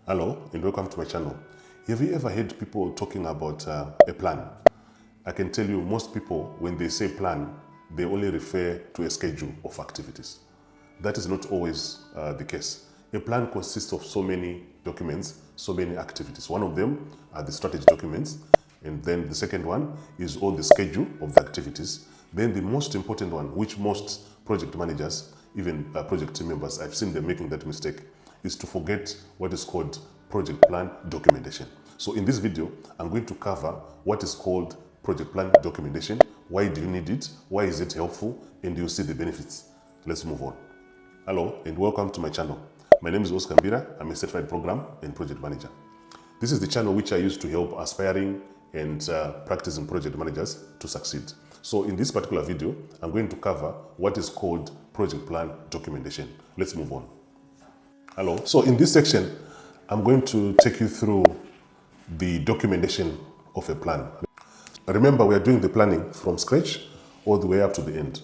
Hello and welcome to my channel. Have you ever heard people talking about a plan? I can tell you most people, when they say plan, they only refer to a schedule of activities. That is not always the case. A plan consists of so many documents, so many activities. One of them are the strategy documents, and then the second one is all the schedule of the activities. Then the most important one, which most project managers, even project team members, I've seen them making that mistake, is to forget what is called project plan documentation. So in this video, I'm going to cover what is called project plan documentation. Why do you need it? Why is it helpful? And you'll see the benefits. Let's move on. Hello and welcome to my channel. My name is Oscar Mbira. I'm a certified program and project manager. This is the channel which I use to help aspiring and practicing project managers to succeed. So in this particular video, I'm going to cover what is called project plan documentation. Let's move on. Hello. So in this section, I'm going to take you through the documentation of a plan. Remember, we are doing the planning from scratch all the way up to the end.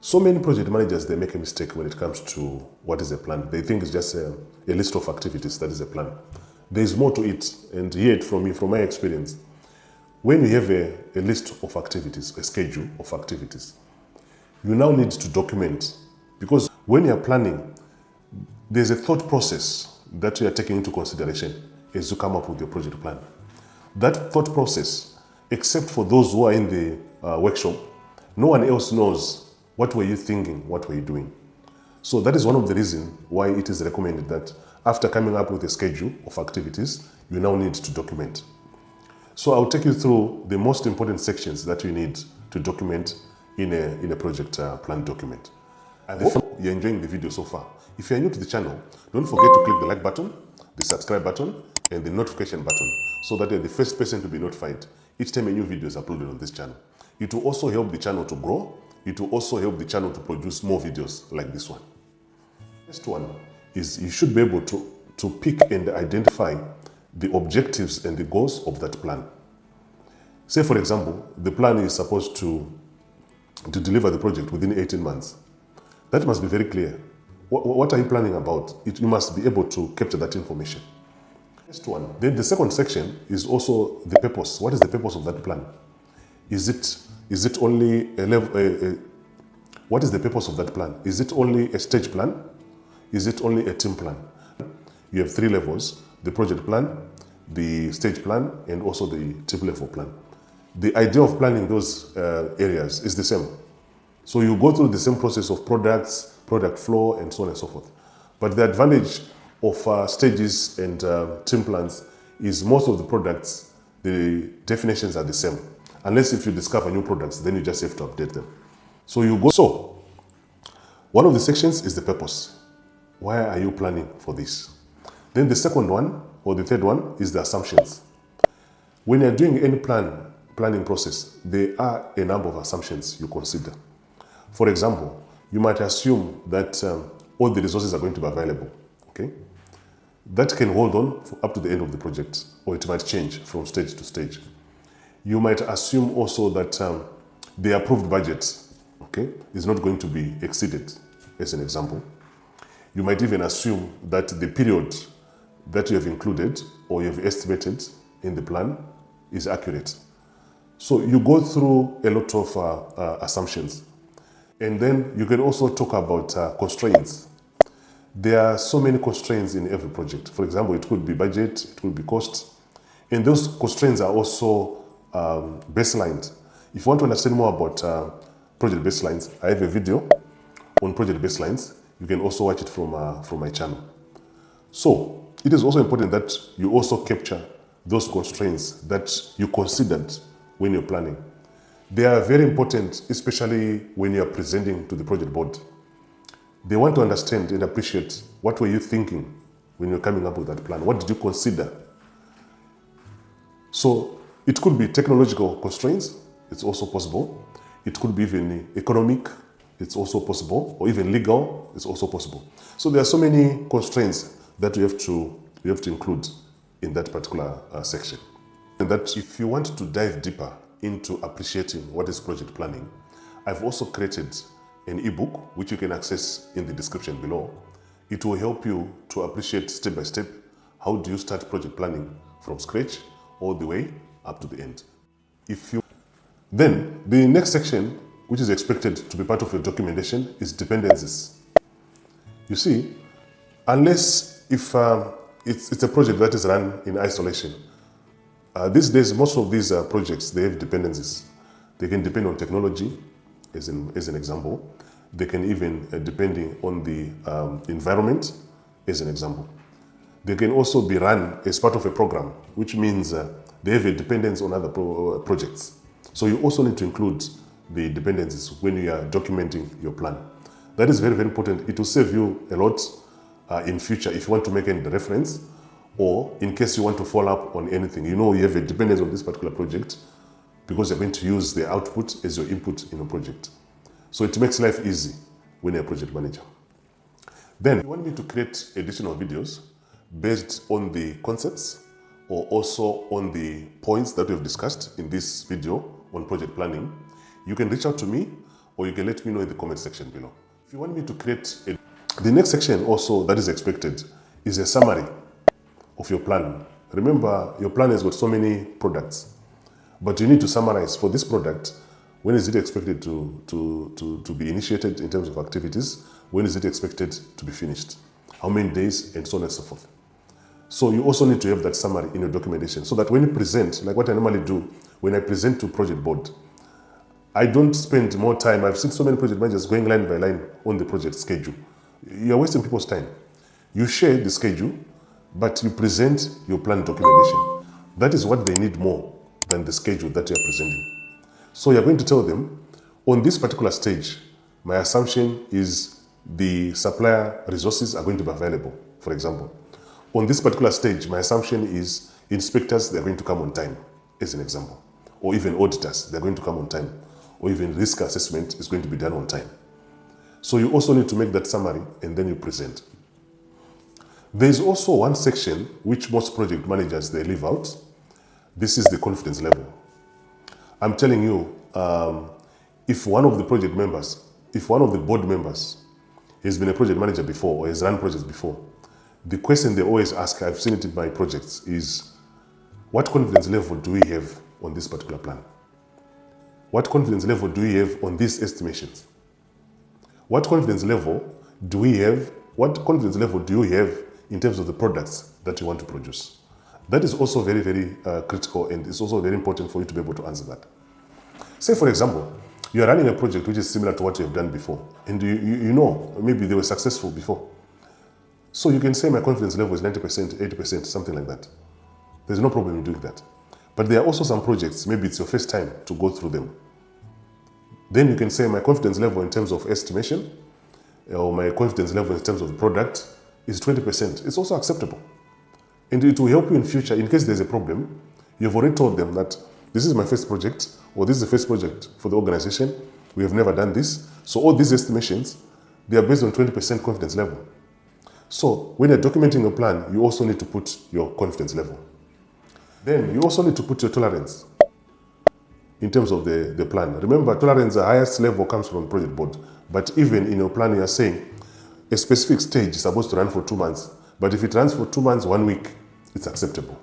So many project managers, they make a mistake when it comes to what is a plan. They think it's just a list of activities that is a plan. There is more to it, and hear it from me, from my experience. When you have a list of activities, a schedule of activities, you now need to document, because when you are planning, there's a thought process that you are taking into consideration as you come up with your project plan. That thought process, except for those who are in the workshop, no one else knows what were you thinking, what were you doing. So that is one of the reasons why it is recommended that after coming up with a schedule of activities, you now need to document. So I'll take you through the most important sections that you need to document in a project plan document. I hope you're enjoying the video so far. If you're new to the channel, don't forget to click the like button, the subscribe button, and the notification button so that you're the first person to be notified each time a new video is uploaded on this channel. It will also help the channel to grow. It will also help the channel to produce more videos like this one. Next one is you should be able to pick and identify the objectives and the goals of that plan. Say, for example, the plan is supposed to deliver the project within 18 months. That must be very clear. What are you planning about? You must be able to capture that information. Next one. Then the second section is also the purpose. What is the purpose of that plan? Is it only a level? What is the purpose of that plan? Is it only a stage plan? Is it only a team plan? You have three levels: the project plan, the stage plan, and also the team level plan. The idea of planning those areas is the same. So you go through the same process of products, product flow, and so on and so forth. But the advantage of stages and team plans is most of the products, the definitions are the same. Unless if you discover new products, then you just have to update them. So you go. So one of the sections is the purpose. Why are you planning for this? Then the second one, or the third one, is the assumptions. When you're doing any planning process, there are a number of assumptions you consider. For example, you might assume that all the resources are going to be available. Okay, that can hold on up to the end of the project, or it might change from stage to stage. You might assume also that the approved budget, okay, is not going to be exceeded, as an example. You might even assume that the period that you have included or you have estimated in the plan is accurate. So you go through a lot of assumptions. And then you can also talk about constraints. There are so many constraints in every project. For example, it could be budget, it could be cost. And those constraints are also baselines. If you want to understand more about project baselines, I have a video on project baselines. You can also watch it from my channel. So it is also important that you also capture those constraints that you considered when you're planning. They are very important, especially when you are presenting to the project board. They want to understand and appreciate what were you thinking when you're coming up with that plan. What did you consider? So it could be technological constraints. It's also possible. It could be even economic. It's also possible. Or even legal. It's also possible. So there are so many constraints that you have to include in that particular section. And that if you want to dive deeper into appreciating what is project planning, I've also created an ebook which you can access in the description below. It will help you to appreciate step by step how do you start project planning from scratch all the way up to the end. Then the next section, which is expected to be part of your documentation, is dependencies. You see, unless if it's a project that is run in isolation, these days most of these projects, they have dependencies. They can depend on technology, as an example. They can even depending on the environment, as an example. They can also be run as part of a program, which means they have a dependence on other projects. So you also need to include the dependencies when you are documenting your plan. That is very, very important. It will save you a lot in future if you want to make any reference, or in case you want to follow up on anything. You know you have a dependence on this particular project because you're going to use the output as your input in a project. So it makes life easy when you're a project manager. Then you want me to create additional videos based on the concepts or also on the points that we've discussed in this video on project planning. You can reach out to me or you can let me know in the comment section below. If you want me to create the next section also that is expected is a summary of your plan. Remember, your plan has got so many products, but you need to summarize for this product. When is it expected to be initiated in terms of activities? When is it expected to be finished? How many days, and so on and so forth. So you also need to have that summary in your documentation so that when you present, like what I normally do, when I present to project board, I don't spend more time. I've seen so many project managers going line by line on the project schedule. You're wasting people's time. You share the schedule, but you present your plan documentation. That is what they need more than the schedule that you're presenting. So you're going to tell them, on this particular stage, my assumption is the supplier resources are going to be available, for example. On this particular stage, my assumption is inspectors, they're going to come on time, as an example. Or even auditors, they're going to come on time. Or even risk assessment is going to be done on time. So you also need to make that summary and then you present. There's also one section which most project managers, they leave out. This is the confidence level. I'm telling you, if one of the project members, if one of the board members has been a project manager before or has run projects before, the question they always ask, I've seen it in my projects, is what confidence level do we have on this particular plan? What confidence level do we have on these estimations? What confidence level do we have? What confidence level do you have in terms of the products that you want to produce? That is also very, very critical, and it's also very important for you to be able to answer that. Say, for example, you are running a project which is similar to what you have done before, and you know maybe they were successful before. So you can say my confidence level is 90%, 80%, something like that. There's no problem in doing that. But there are also some projects, maybe it's your first time to go through them. Then you can say my confidence level in terms of estimation, or my confidence level in terms of the product is 20%. It's also acceptable. And it will help you in future in case there's a problem. You've already told them that this is my first project, or this is the first project for the organization. We have never done this. So all these estimations, they are based on 20% confidence level. So when you're documenting your plan, you also need to put your confidence level. Then you also need to put your tolerance in terms of the plan. Remember, tolerance, the highest level comes from project board. But even in your plan, you are saying a specific stage is supposed to run for 2 months. But if it runs for 2 months, 1 week, it's acceptable.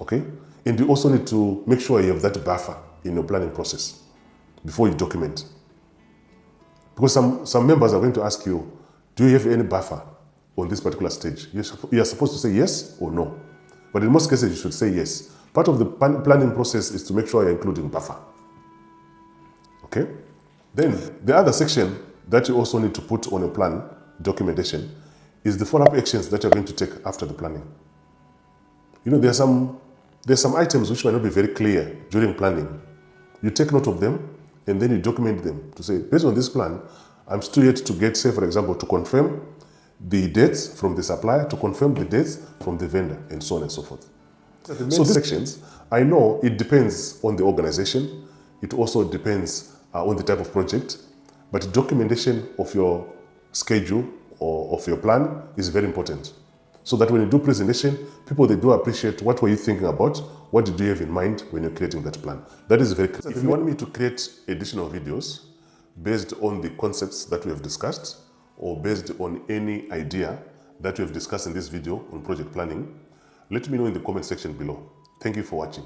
Okay? And you also need to make sure you have that buffer in your planning process before you document. Because some members are going to ask you, do you have any buffer on this particular stage? You are supposed to say yes or no. But in most cases, you should say yes. Part of the planning process is to make sure you're including buffer. Okay? Then the other section that you also need to put on your plan documentation is the follow-up actions that you're going to take after the planning. You know, there's some items which might not be very clear during planning. You take note of them and then you document them to say, based on this plan, I'm still yet to get, say, for example, to confirm the dates from the supplier, to confirm the dates from the vendor, and so on and so forth. So these sections, I know it depends on the organization. It also depends on the type of project, but documentation of your schedule or of your plan is very important. So that when you do presentation, people, they do appreciate what were you thinking about, what did you have in mind when you're creating that plan. That is very critical. If you want me to create additional videos based on the concepts that we have discussed, or based on any idea that we have discussed in this video on project planning, let me know in the comment section below. Thank you for watching.